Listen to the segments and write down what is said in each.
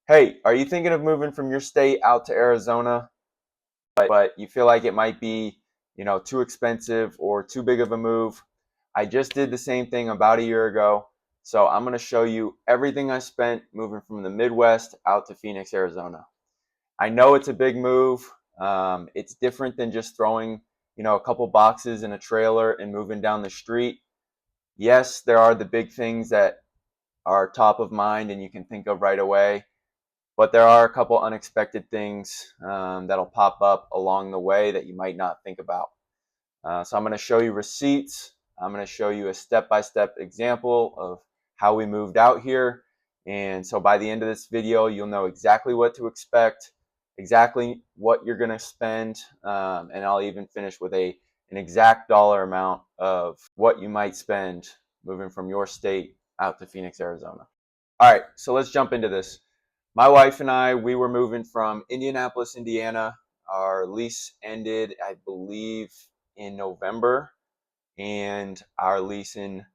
Hey, are you thinking of moving from your state out to Arizona, but you feel like it might be, too expensive or too big of a move? I just did the same thing about a year ago. So I'm going to show you everything I spent moving from the Midwest out to Phoenix, Arizona. I know it's a big move. It's different than just throwing, a couple boxes in a trailer and moving down the street. Yes, there are the big things that are top of mind and you can think of right away. But there are a couple unexpected things that'll pop up along the way that you might not think about. So I'm going to show you receipts. I'm going to show you a step-by-step example of how we moved out here. And so by the end of this video, you'll know exactly what to expect, exactly what you're going to spend, and I'll even finish with an exact dollar amount of what you might spend moving from your state out to Phoenix, Arizona. All right, so let's jump into this. My wife and I, we were moving from Indianapolis, Indiana. Our lease ended, I believe, in November, and our lease in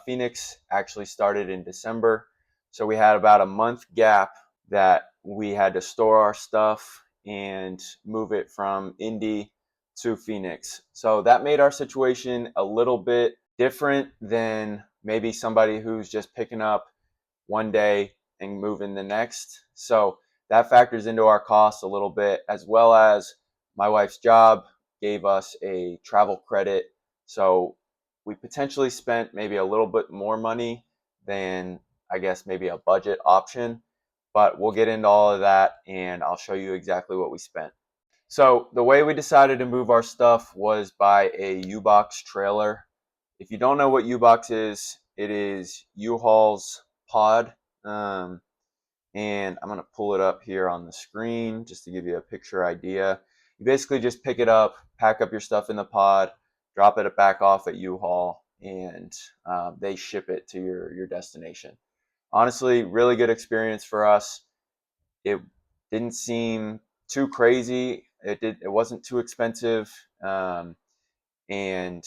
Phoenix actually started in December. So we had about a month gap that we had to store our stuff and move it from Indy to Phoenix. So that made our situation a little bit different than maybe somebody who's just picking up one day and moving the next. So that factors into our costs a little bit, as well as my wife's job gave us a travel credit. So we potentially spent maybe a little bit more money than, I guess, maybe a budget option. But we'll get into all of that and I'll show you exactly what we spent. So the way we decided to move our stuff was by a U-Box trailer. If you don't know what U-Box is, it is U-Haul's pod. Um, and I'm going to pull it up here on the screen just to give you a picture idea. You basically just pick it up, pack up your stuff in the pod, drop it back off at U-Haul, and they ship it to your destination. Honestly, really good experience for us. It didn't seem too crazy. It wasn't too expensive. And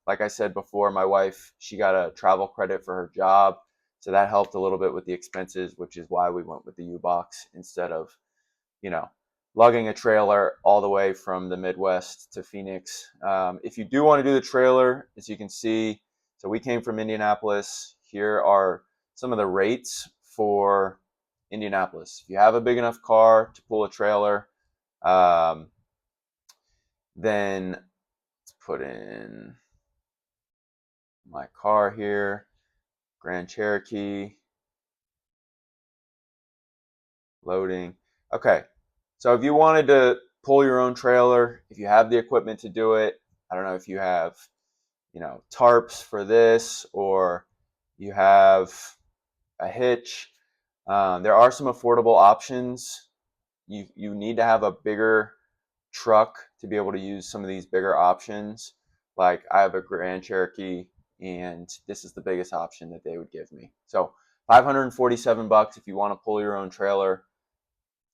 like I said before, my wife, she got a travel credit for her job. So that helped a little bit with the expenses, which is why we went with the U-Box instead of, you know, lugging a trailer all the way from the Midwest to Phoenix. If you do want to do the trailer, as you can see, so we came from Indianapolis. Here are some of the rates for Indianapolis. If you have a big enough car to pull a trailer, um, then let's put in my car here, Grand Cherokee, loading. Okay, so if you wanted to pull your own trailer, if you have the equipment to do it, I don't know if you have, tarps for this or you have a hitch. There are some affordable options. You need to have a bigger truck to be able to use some of these bigger options. Like I have a Grand Cherokee and this is the biggest option that they would give me. So $547 if you want to pull your own trailer.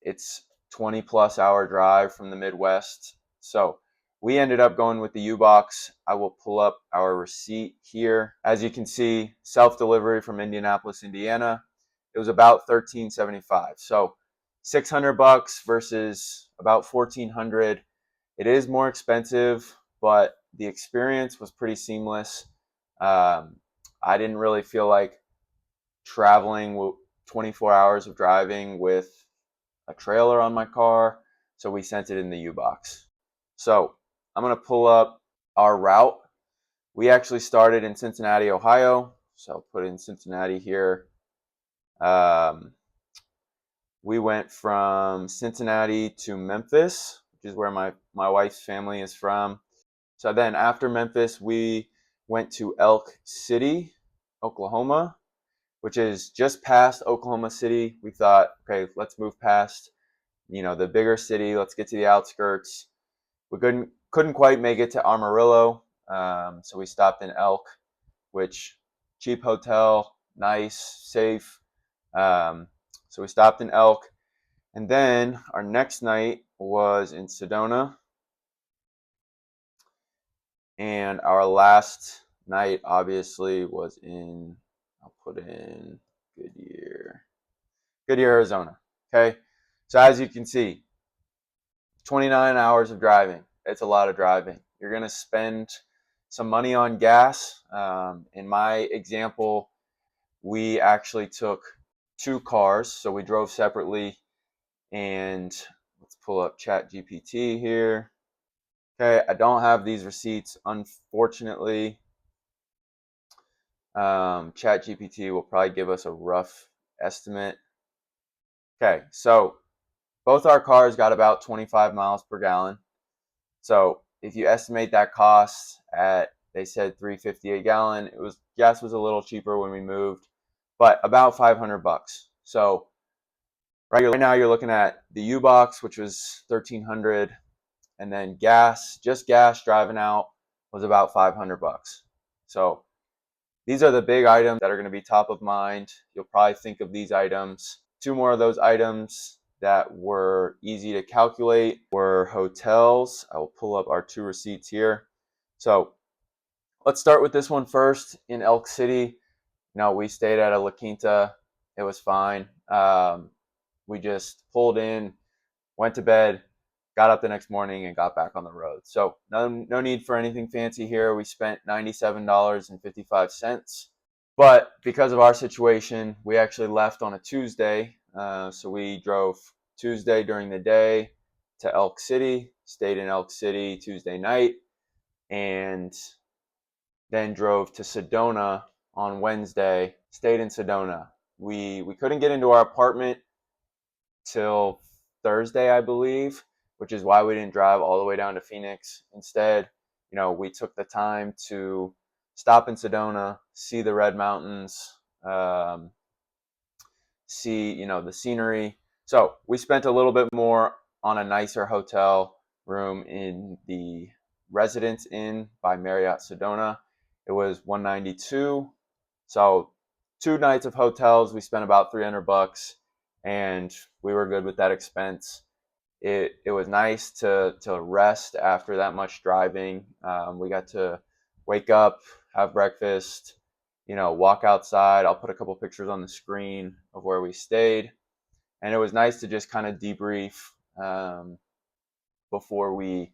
It's 20 plus hour drive from the Midwest. So we ended up going with the U-Box. I will pull up our receipt here. As you can see, self-delivery from Indianapolis, Indiana. It was about $13.75. So $600 versus about $1,400. It is more expensive, but the experience was pretty seamless. I didn't really feel like traveling 24 hours of driving with a trailer on my car, so we sent it in the U-Box. So I'm going to pull up our route. We actually started in Cincinnati, Ohio, so I'll put in Cincinnati here. We went from Cincinnati to Memphis, which is where my wife's family is from. So then after Memphis, we went to Elk City, Oklahoma, which is just past Oklahoma City. We thought, okay, let's move past, the bigger city. Let's get to the outskirts. We couldn't quite make it to Amarillo, so we stopped in Elk, which cheap hotel, nice, safe. So we stopped in Elk, and then our next night was in Sedona, and our last night obviously was in, I'll put in Goodyear, Arizona. Okay, so as you can see, 29 hours of driving. It's a lot of driving. You're going to spend some money on gas. In my example, we actually took two cars, so we drove separately. And let's pull up Chat GPT here. Okay, I don't have these receipts, unfortunately. Chat GPT will probably give us a rough estimate. Okay, so both our cars got about 25 miles per gallon. So if you estimate that cost at, they said $3.50 a gallon, gas was a little cheaper when we moved, but about 500 bucks. So right now you're looking at the U-Box, which was 1,300, and then just gas driving out was about 500 bucks. So these are the big items that are going to be top of mind. You'll probably think of these items. Two more of those items that were easy to calculate were hotels. I will pull up our two receipts here. So let's start with this one first. In Elk City, we stayed at a La Quinta. It was fine. We just pulled in, went to bed, got up the next morning, and got back on the road. So no need for anything fancy here. We spent $97.55. But because of our situation, we actually left on a Tuesday. So we drove Tuesday during the day to Elk City, stayed in Elk City Tuesday night, and then drove to Sedona on Wednesday, stayed in Sedona. We couldn't get into our apartment till Thursday, I believe, which is why we didn't drive all the way down to Phoenix. Instead, we took the time to stop in Sedona, see the Red Mountains, see, the scenery. So we spent a little bit more on a nicer hotel room in the Residence Inn by Marriott Sedona. It was $192. So 2 nights of hotels, we spent about 300 bucks, and we were good with that expense. It was nice to rest after that much driving. We got to wake up, have breakfast, walk outside. I'll put a couple pictures on the screen of where we stayed. And it was nice to just kind of debrief before we,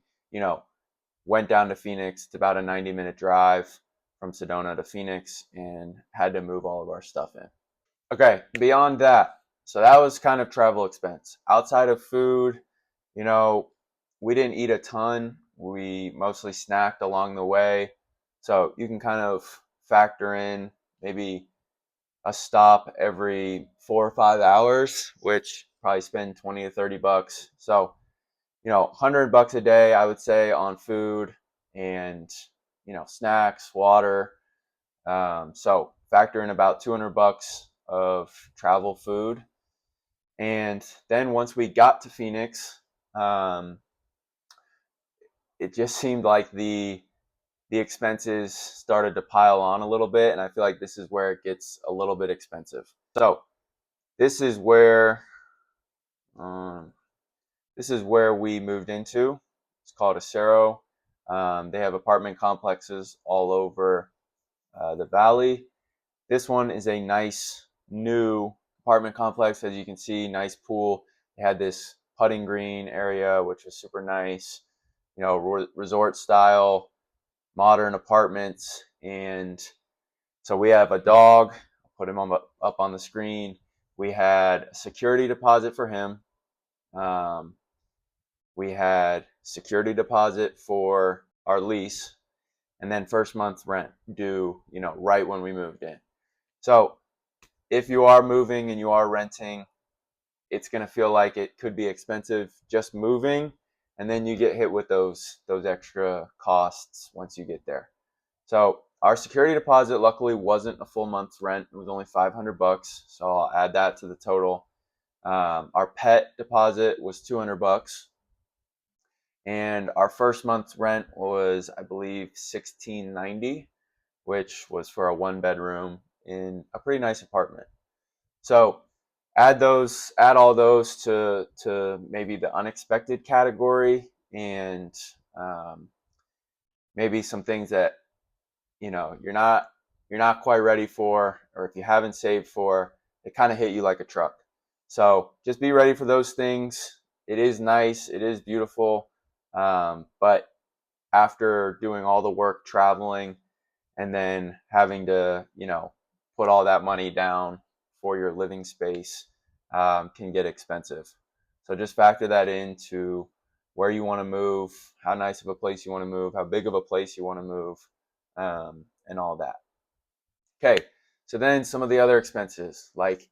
went down to Phoenix. It's about a 90-minute drive from Sedona to Phoenix, and had to move all of our stuff in. Okay, beyond that, so that was kind of travel expense. Outside of food, we didn't eat a ton. We mostly snacked along the way. So you can kind of factor in maybe a stop every 4 or 5 hours, which probably spend 20 to 30 bucks. So, 100 bucks a day, I would say, on food and, snacks, water. So factor in about 200 bucks of travel food. And then once we got to Phoenix, it just seemed like the expenses started to pile on a little bit, and I feel like this is where it gets a little bit expensive. So this is where we moved into. It's called Acero. They have apartment complexes all over the valley. This one is a nice new apartment complex. As you can see, nice pool. They had this putting green area, which was super nice. Resort style, modern apartments. And so we have a dog. I'll put him up on the screen. We had a security deposit for him. We had security deposit for our lease, and then first month's rent due, right when we moved in. So if you are moving and you are renting, it's going to feel like it could be expensive just moving, and then you get hit with those extra costs once you get there. So our security deposit luckily wasn't a full month's rent. It was only 500 bucks, so I'll add that to the total. Our pet deposit was 200 bucks. And our first month's rent was, I believe, $16.90, which was for a 1-bedroom in a pretty nice apartment. So add all those to maybe the unexpected category, and maybe some things that you're not quite ready for, or if you haven't saved for, it kind of hit you like a truck. So just be ready for those things. It is nice, it is beautiful, but after doing all the work traveling and then having to, put all that money down for your living space, can get expensive. So just factor that into where you want to move, how nice of a place you want to move, how big of a place you want to move, and all that. Okay, so then some of the other expenses, like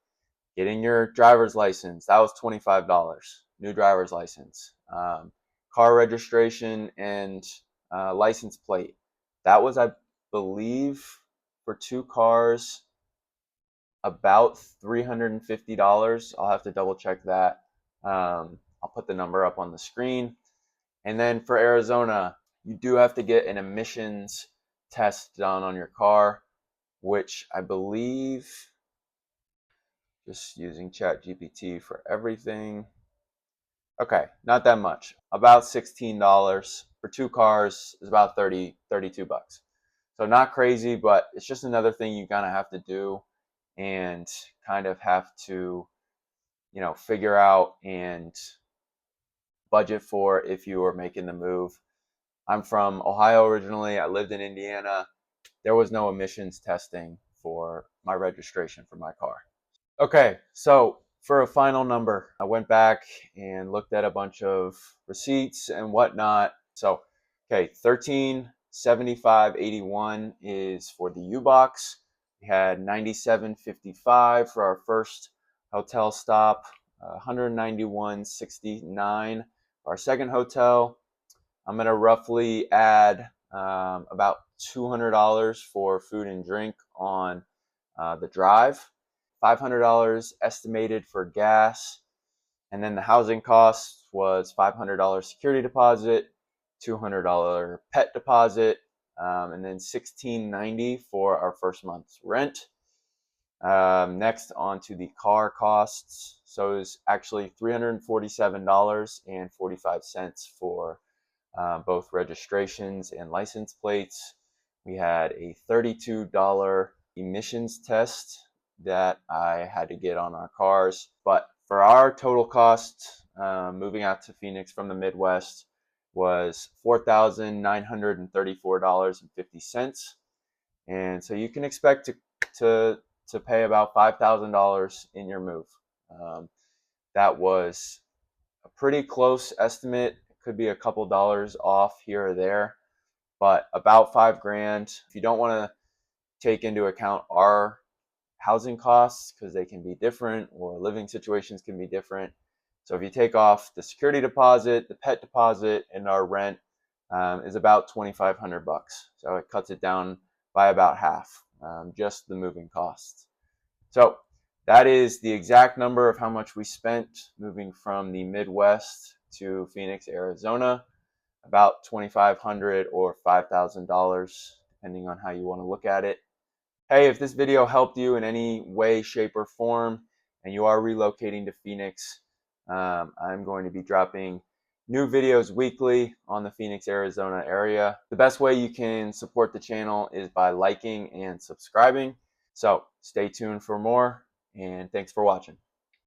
getting your driver's license, that was $25, new driver's license. Car registration and license plate, that was, I believe, for 2 cars, about $350. I'll have to double check that. I'll put the number up on the screen. And then for Arizona, you do have to get an emissions test done on your car, which I believe, just using ChatGPT for everything. Okay, not that much. About $16 for 2 cars is about 32 bucks. So not crazy, but it's just another thing you kind of have to do and kind of have to, figure out and budget for if you are making the move. I'm from Ohio originally. I lived in Indiana. There was no emissions testing for my registration for my car. Okay, so for a final number, I went back and looked at a bunch of receipts and whatnot. So, okay, 1375.81 is for the U-Box. We had 97.55 for our first hotel stop, 191.69 for our second hotel. I'm gonna roughly add about $200 for food and drink on the drive. $500 estimated for gas, and then the housing cost was $500 security deposit, $200 pet deposit, and then $16.90 for our first month's rent. Next, on to the car costs. So it was actually $347.45 for both registrations and license plates. We had a $32 emissions test that I had to get on our cars. But for our total cost, moving out to Phoenix from the Midwest, was $4,934.50. And so you can expect to pay about $5,000 in your move. That was a pretty close estimate. It could be a couple dollars off here or there, but about $5,000. If you don't want to take into account our housing costs, because they can be different or living situations can be different. So if you take off the security deposit, the pet deposit, and our rent, is about $2,500. So it cuts it down by about half, just the moving costs. So that is the exact number of how much we spent moving from the Midwest to Phoenix, Arizona. About $2,500 or $5,000, depending on how you want to look at it. Hey, if this video helped you in any way, shape, or form, and you are relocating to Phoenix, I'm going to be dropping new videos weekly on the Phoenix, Arizona area. The best way you can support the channel is by liking and subscribing. So stay tuned for more, and thanks for watching.